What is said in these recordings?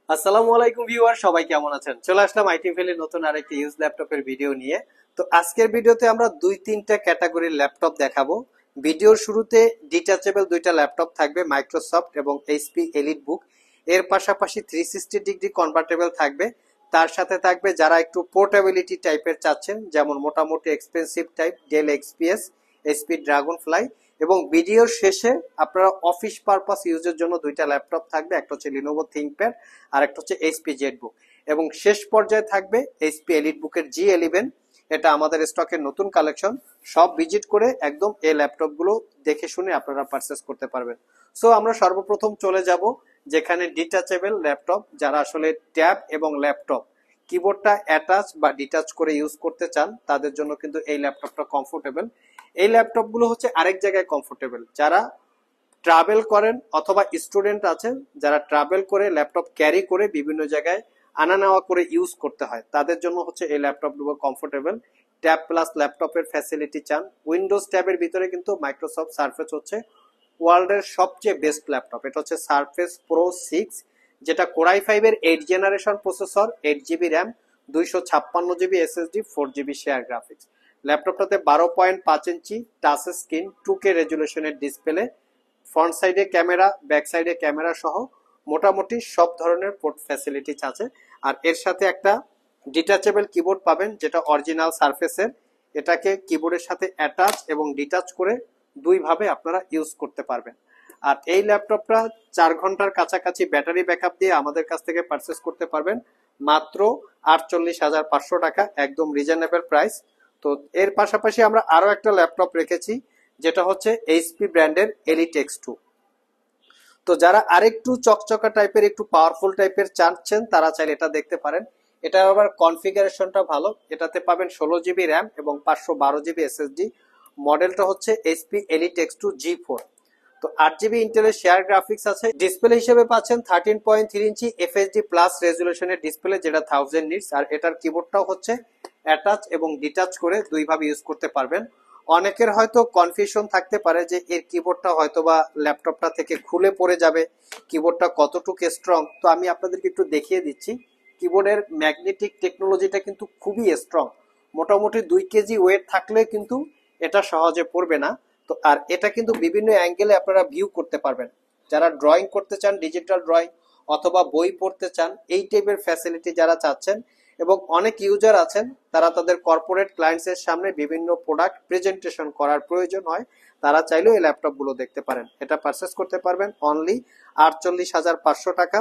আসসালামু আলাইকুম ভিউয়ার, সবাই কেমন আছেন? চলে আসলাম আইটি ভ্যালির নতুন আরেকটি ইউজ ল্যাপটপের ভিডিও নিয়ে। তো আজকের ভিডিওতে আমরা দুই তিনটা ক্যাটাগরির ল্যাপটপ দেখাবো। ভিডিওর শুরুতে ডিটাচেবল দুইটা ল্যাপটপ থাকবে, মাইক্রোসফট এবং এইচপি এলিট বুক। এর পাশাপাশি 360 ডিগ্রি কনভার্টেবল থাকবে। তার সাথে থাকবে যারা একটু পোর্টেবিলিটি টাইপের চাচ্ছেন, যেমন মোটামুটি expensive type del XPS, HP dragon fly. এবং ভিডিওর শেষে আপনারা অফিস পারপাস ইউজের জন্য দুইটা ল্যাপটপ থাকবে, একটা হচ্ছে লিনোভো থিংকপ্যাড আর একটা হচ্ছে এইচপি জেড বুক। এবং শেষ পর্যায়ে থাকবে এইচপি এলিট বুকের G11। এটা আমাদের স্টকের নতুন কালেকশন। সব ভিজিট করে একদম এই ল্যাপটপগুলো দেখে শুনে আপনারা পারচেস করতে পারবেন। সো আমরা সর্বপ্রথম চলে যাব যেখানে ডিটাচেবল ল্যাপটপ, যারা আসলে ট্যাব এবং ল্যাপটপ কিবোর্ডটা অ্যাটাচ বা ডিটাচ করে ইউজ করতে চান, তাদের জন্য কিন্তু এই ল্যাপটপটা কমফোর্টেবল। এই ল্যাপটপগুলো হচ্ছে আরেক জায়গায় কমফোর্টেবল, যারা ট্রাভেল করেন অথবা স্টুডেন্ট আছেন যারা ট্রাভেল করে ল্যাপটপ ক্যারি করে বিভিন্ন জায়গায় আনা নেওয়া করে ইউজ করতে হয়, তাদের জন্য হচ্ছে এই ল্যাপটপগুলো কমফোর্টেবল। ট্যাব প্লাস ল্যাপটপের ফ্যাসিলিটি চান, উইন্ডোজ ট্যাবের ভিতরে কিন্তু মাইক্রোসফট সার্ফেস হচ্ছে ওয়ার্ল্ডের সবচেয়ে বেস্ট ল্যাপটপ। এটা হচ্ছে সার্ফেস প্রো 6, যেটা কোরাই 5-এর 8 generation processor, 8 GB RAM, 256 GB SSD, 4 GB share graphics. ল্যাপটপটাতে 12.5 ইঞ্চি টাচ স্ক্রিন, 2K রেজুলেশনের ডিসপ্লে, ফ্রন্ট সাইডে ক্যামেরা, ব্যাক সাইডে ক্যামেরা সহ মোটামুটি সব ধরনের পোর্ট ফ্যাসিলিটিস আছে। আর এর সাথে একটা ডিটাচেবল কিবোর্ড পাবেন, যেটা অরিজিনাল সারফেসের। এটাকে কিবোর্ডের সাথে অ্যাটাচ এবং ডিটাচ করে দুই ভাবে আপনারা ইউজ করতে পারবেন। আর এই ল্যাপটপটা 4 ঘন্টার কাছাকাছি ব্যাটারি ব্যাকআপ দিয়ে আমাদের কাছ থেকে পারচেস করতে পারবেন মাত্র 48,500 টাকা, একদম রিজনেবল প্রাইস। তো এর পাশাপাশি আমরা আরো একটা ল্যাপটপ রেখেছি, যেটা হচ্ছে এইচপি ব্র্যান্ডের এলিট X2। তো যারা আরেকটু চকচকা টাইপের, একটু পাওয়ারফুল টাইপের চাচ্ছেন, তারা চাইলে এটা দেখতে পারেন। এটা আবার কনফিগারেশনটা ভালো, এটাতে পাবেন 16 জিবি র্যাম এবং 512 জিবি এসএসডি। মডেলটা হচ্ছে এইচপি এলিট X2 G4। তো 8 জিবি ইন্টেলের শেয়ার গ্রাফিক্স আছে। ডিসপ্লে হিসেবে পাচ্ছেন 13.3 ইঞ্চি এফএসডি প্লাস রেজুলেশনের ডিসপ্লে, যেটা 1000 নিটস। আর এটার কিবোর্ডটাও হচ্ছে অ্যাটাচ এবং ডিটাচ করে দুই ভাবে ইউজ করতে পারবেন। অনেকের হয়তো কনফিউশন থাকতে পারে যে এর কিবোর্ডটা হয়তো বা ল্যাপটপটা থেকে খুলে পড়ে যাবে, কিবোর্ডটা কতটুকু স্ট্রং। তো আমি আপনাদেরকে একটু দেখিয়ে দিচ্ছি। কিবোর্ডের ম্যাগনেটিক টেকনোলজিটা কিন্তু খুবই স্ট্রং, মোটামুটি 2 কেজি ওয়েট থাকলে কিন্তু এটা সহজে পড়বে না। তো আর এটা কিন্তু বিভিন্ন অ্যাঙ্গেলে আপনারা ভিউ করতে পারবেন। যারা ড্রয়িং করতে চান, ডিজিটাল ড্রয়িং অথবা বই পড়তে চান, এই টাইপের ফ্যাসিলিটি যারা চাচ্ছেন, এবং অনেক ইউজার আছেন তারা তাদের কর্পোরেট ক্লায়েন্টস এর সামনে বিভিন্ন প্রোডাক্ট প্রেজেন্টেশন করার প্রয়োজন হয়, তারা চাইলেও এই ল্যাপটপগুলো দেখতে পারেন। এটা পারচেস করতে পারবেন অনলি 48,500 টাকা।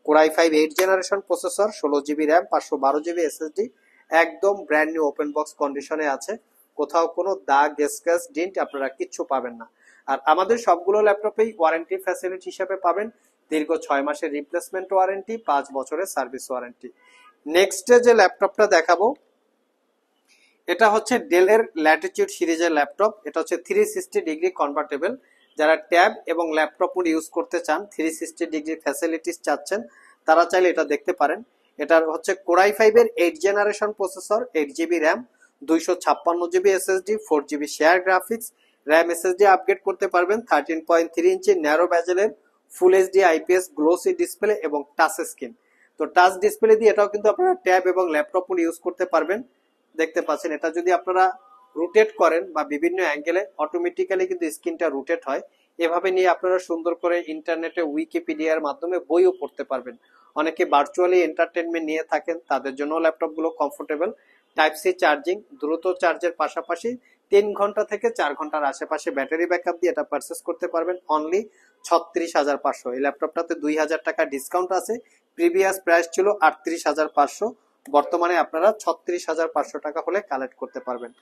Core i 5 8 generation processor, 16 GB RAM, 512 GB SSD, একদম ব্র্যান্ড নিউ ওপেন বক্স কন্ডিশনে আছে। কোথাও কোনো দাগ, স্ক্র্যাচ, ডিন্ট আপনারা কিচ্ছু পাবেন না। আর আমাদের সবগুলো ল্যাপটপেই ওয়ারেন্টি ফ্যাসিলিটি হিসেবে পাবেন দীর্ঘ 6 মাসের রিপ্লেসমেন্ট ওয়ারেন্টি, 5 বছরের সার্ভিস ওয়ারেন্টি। নেক্সটে যে ল্যাপটপটা দেখাবো, এটা হচ্ছে ডেলের ল্যাটিটিউড সিরিজের ল্যাপটপ। এটা হচ্ছে 360 ডিগ্রি কনভার্টেবল। যারা ট্যাব এবং ল্যাপটপ মোড ইউজ করতে চান, 360 ডিগ্রি ফ্যাসিলিটিস চাচ্ছেন, তারা চাইলে এটা দেখতে পারেন। এটার হচ্ছে কোরাই 5-এর 8 generation processor, 8 GB RAM, 256 GB SSD, 4 GB share graphics. RAM SSD upgrade করতে পারবেন, 13.3 ইঞ্চি ন্যারো ব্যাজেলের full HD IPS glossy display এবং টাচ স্ক্রিন। তো টাচ ডিসপ্লে দিয়ে এটাও কিন্তু আপনারা ট্যাব এবং ল্যাপটপ মোড ইউজ করতে পারবেন। দেখতে পাচ্ছেন, এটা যদি আপনারা রোটেট করেন বা বিভিন্ন অ্যাঙ্গেলে, অটোমেটিক্যালি কিন্তু স্ক্রিনটা রোটেট হয়। এভাবে নিয়ে আপনারা সুন্দর করে ইন্টারনেটে উইকিপিডিয়ার মাধ্যমে বইও পড়তে পারবেন। অনেকে ভার্চুয়ালি এন্টারটেনমেন্ট নিয়ে থাকেন, তাদের জন্য ল্যাপটপগুলো কমফোর্টেবল। টাইপ সি চার্জিং, দ্রুত চার্জের পাশাপাশি 3 ঘন্টা থেকে 4 ঘন্টার আশেপাশে ব্যাটারি ব্যাকআপ দিয়ে এটা পারচেস করতে পারবেন অনলি 36,500। এই ল্যাপটপটাতে 2,000 টাকা ডিসকাউন্ট আছে। প্রিভিয়াস প্রাইস ছিল 38,500, বর্তমানে আপনারা 36,500 টাকা হলে কালেক্ট করতে পারবেন।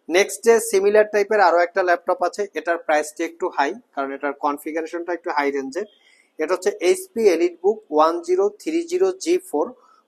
নেক্সট যে সিমিলার টাইপের আরো একটা ল্যাপটপ আছে, এটার প্রাইসটা একটু হাই, কারণ এটার কনফিগারেশনটা একটু হাই রেঞ্জে। এটা হচ্ছে HP elite book 1030G4,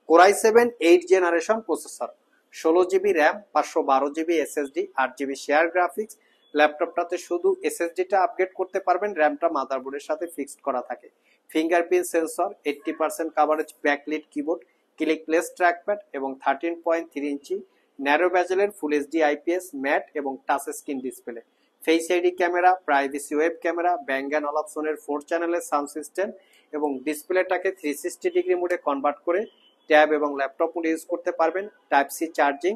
core i 7 8 generation processor, 16 GB RAM, 512 GB SSD, 8 GB share graphics. ল্যাপটপটাতে শুধু এসএসডিটা আপগ্রেড করতে পারবেন, র্যামটা মাদারবোর্ডের সাথে ফিক্সড করা থাকে। Fingerprint sensor, 80% coverage backlit keyboard, clickless trackpad এবং 13.3 ইঞ্চি ন্যারো ব্যাজেলের ফুল এইচডি আইপিএস ম্যাট এবং touch screen display. Face ID camera, privacy web camera, bang and অলাপসনের 4 চ্যানেলের সাউন্ড সিস্টেম, এবং ডিসপ্লেটাকে 360 ডিগ্রি মোডে কনভার্ট করে ট্যাব এবং ল্যাপটপ মোডে ইউজ করতে পারবেন। Type C charging,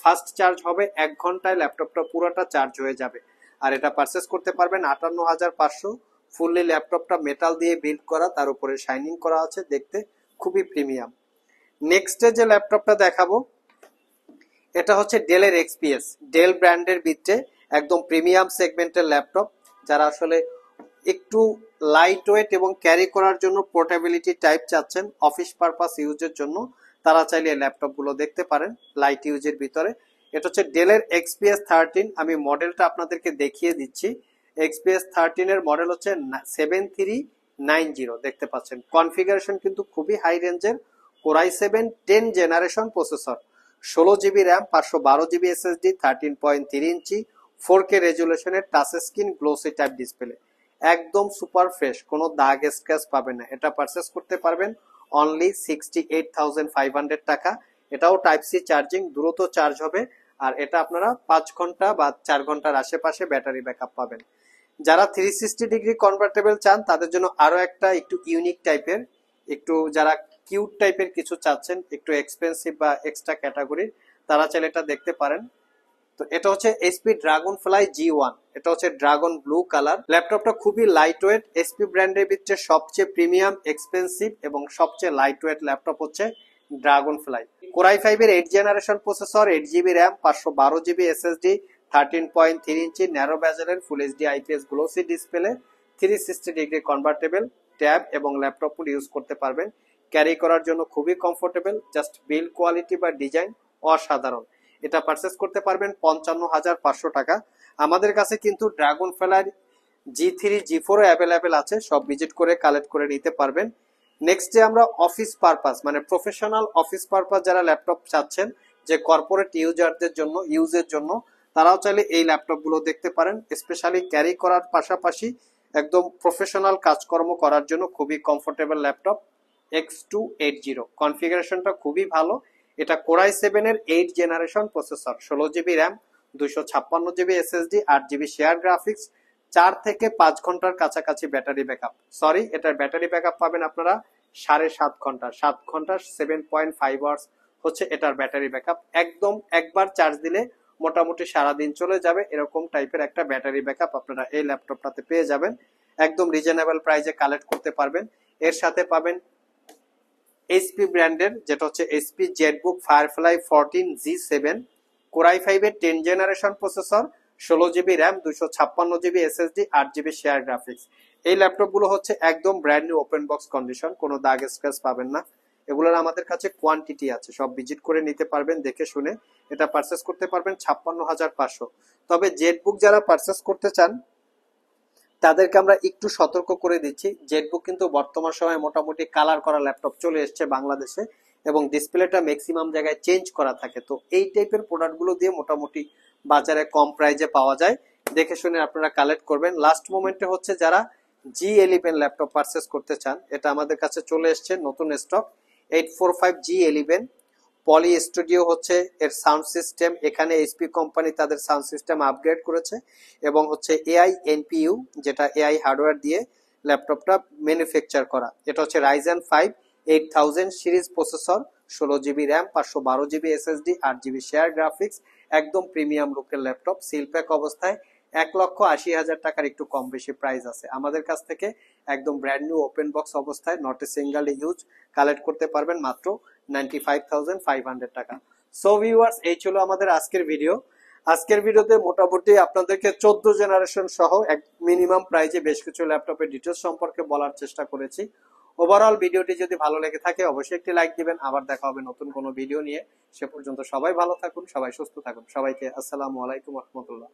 fast charge হবে, 1 ঘন্টায় ল্যাপটপটা পুরোটা চার্জ হয়ে যাবে। আর এটা পারচেস করতে পারবেন 58,500। ফুললি ল্যাপটপটা মেটাল দিয়ে বিল্ড করা, তার উপরে শাইনিং করা আছে, দেখতে খুবই প্রিমিয়াম। নেক্সটে যে ল্যাপটপটা দেখাবো এটা হচ্ছে ডেলের এক্সপিএস। ডেল ব্র্যান্ডের ভিতরে একদম প্রিমিয়াম সেগমেন্টের ল্যাপটপ। যারা আসলে একটু লাইট ওয়েট এবং ক্যারি করার জন্য পোর্টেবিলিটি টাইপ চাচ্ছেন অফিস পারপাস ইউজের জন্য, তারা চাইলে ল্যাপটপ গুলো দেখতে পারেন লাইট ইউজের ভিতরে। এটা হচ্ছে ডেলের এক্সপিএস 13। আমি মডেলটা আপনাদেরকে দেখিয়ে দিচ্ছি। এক্সপিএস 13 এর মডেল হচ্ছে 7390, দেখতে পাচ্ছেন। কনফিগারেশন কিন্তু খুবই হাই রেঞ্জের। Core i 7 10 generation processor, 16 GB RAM, 512 GB SSD, 13.3 inch 4K রেজুলেশনের touch screen glossy type display. একদম সুপার ফ্রেশ, কোনো দাগ স্ক্র্যাচ পাবেন না। এটা পারচেস করতে পারবেন অনলি 68,500 টাকা। এটাও টাইপ সি চার্জিং, দ্রুত চার্জ হবে। আর এটা আপনারা 5 ঘন্টা বা 4 ঘন্টার আশেপাশে ব্যাটারি ব্যাকআপ পাবেন। যারা 360 ডিগ্রি কনভার্টেবল চান তাদের জন্য আরো একটা একটু ইউনিক টাইপের, একটু যারা কিউট টাইপের কিছু চাচ্ছেন, একটু এক্সপেন্সিভ বা এক্সট্রা ক্যাটাগরির, তারা চাইলে এটা দেখতে পারেন। তো এটা হচ্ছে এসপি ড্রাগন ফ্লাই G1। এটা হচ্ছে ড্রাগন ব্লু কালার। ল্যাপটপটা খুবই লাইট ওয়েট। এসপি ব্র্যান্ডের ভিতরে সবচেয়ে প্রিমিয়াম, এক্সপেন্সিভ এবং সবচেয়ে লাইট ওয়েট ল্যাপটপ হচ্ছে ড্রাগন ফ্লাই। কোরাই 5 এর 8 generation processor, 8 GB RAM, 512 GB SSD, 13.3 inch narrow বেজেলের full HD IPS glossy display, 360 degree convertible tab এবং ল্যাপটপ মোড ইউজ করতে পারবেন। ক্যারি করার জন্য খুবই কমফোর্টেবল। জাস্ট বিল্ড কোয়ালিটি বা ডিজাইন অসাধারণ। এটা পারচেস করতে পারবেন 55,500 টাকা। আমাদের কাছে কিন্তু dragon fly G3 G4 available আছে, সব ভিজিট করে কালেক্ট করে নিতে পারবেন। নেক্সটে আমরা অফিস পারপাস মানে প্রফেশনাল অফিস পারপাস যারা ল্যাপটপ চাচ্ছেন, যে কর্পোরেট ইউজারদের জন্য ইউজের জন্য, তারাও চাইলে এই ল্যাপটপ গুলো দেখতে পারেন। স্পেশালি ক্যারি করার পাশাপাশি একদম প্রফেশনাল কাজকর্ম করার জন্য খুবই কমফোর্টেবল ল্যাপটপ। X280 কনফিগারেশনটা খুবই ভালো। এটা কোরাই 7 এর 8 generation processor, 16 GB RAM, 256 GB SSD, 8 GB share graphics, 4 থেকে 5 ঘন্টার কাছাকাছি ব্যাটারি ব্যাকআপ। সরি, এটার ব্যাটারি ব্যাকআপ পাবেন আপনারা 7.5 ঘন্টা, 7 ঘন্টা 7.5 আওয়ার্স হচ্ছে এটার ব্যাটারি ব্যাকআপ। একদম একবার চার্জ দিলে মোটামুটি সারাদিন চলে যাবে, এরকম টাইপের একটা ব্যাটারি ব্যাকআপ আপনারা এই ল্যাপটপটাতে পেয়ে যাবেন। একদম রিজনেবল প্রাইসে কালেক্ট করতে পারবেন। এর সাথে পাবেন এইচপি ব্র্যান্ডের, যেটা হচ্ছে HP Jetbook firefly 14G7, core i 5 এর 10 generation processor, 16 GB RAM, 256 GB SSD, 8 GB share graphics. এই ল্যাপটপ গুলো হচ্ছে একদম brand new open box condition, কোনো দাগ স্ক্র্যাচ পাবেন না। এগুলোর আমাদের কাছে কোয়ান্টিটি আছে, সব ভিজিট করে নিতে পারবেন দেখে শুনে। এটা পারচেস করতে পারবেন 56,500। তবে জেটবুক যারা পারচেস করতে চান তাদেরকে আমরা একটু সতর্ক করে দিচ্ছি। জেটবুক কিন্তু বর্তমান সময়ে মোটামুটি কালার করা ল্যাপটপ চলে এসছে বাংলাদেশে, এবং ডিসপ্লেটা ম্যাক্সিমাম জায়গায় চেঞ্জ করা থাকে। তো এই টাইপের প্রোডাক্ট গুলো দিয়ে মোটামুটি বাজারে কম প্রাইজে পাওয়া যায়, দেখে শুনে আপনারা কালেক্ট করবেন। লাস্ট মোমেন্টে হচ্ছে যারা G11 ল্যাপটপ পারচেস করতে চান, এটা আমাদের কাছে চলে এসছে নতুন স্টক, 845G11 পলি স্টুডিও হচ্ছে এর সাউন্ড সিস্টেম। এখানে এইচপি কোম্পানি তাদের সাউন্ড সিস্টেম আপগ্রেড করেছে, এবং হচ্ছে এআই এনপিইউ, যেটা এআই হার্ডওয়্যার দিয়ে ল্যাপটপটা ম্যানুফ্যাকচার করা। এটা হচ্ছে Ryzen 5 8000 series processor, 16 GB RAM, 512 GB SSD, 8 GB share graphics. একদম প্রিমিয়াম লুকের ল্যাপটপ। সিলপ্যাক অবস্থায় 1,80,000 টাকার একটু কম বেশি প্রাইস আছে। আমাদের কাছ থেকে একদম ব্র্যান্ড নিউ ওপেন বক্স অবস্থায়, not a single use, collect করতে পারবেন মাত্র 95,500 টাকা। সো ভিউয়ার্স, এই ছিল আমাদের আজকের ভিডিও। আজকের ভিডিওতে মোটামুটি আপনাদেরকে 14 জেনারেশন সহ এক মিনিমাম প্রাইজে বেশ কিছু ল্যাপটপের ডিটেলস সম্পর্কে বলার চেষ্টা করেছি। ওভারঅল ভিডিওটি যদি ভালো লেগে থাকে অবশ্যই একটি লাইক দিবেন। আবার দেখা হবে নতুন কোনো ভিডিও নিয়ে। সে পর্যন্ত সবাই ভালো থাকুন, সবাই সুস্থ থাকুন। সবাইকে আসসালামু আলাইকুম ওয়া রাহমাতুল্লাহ।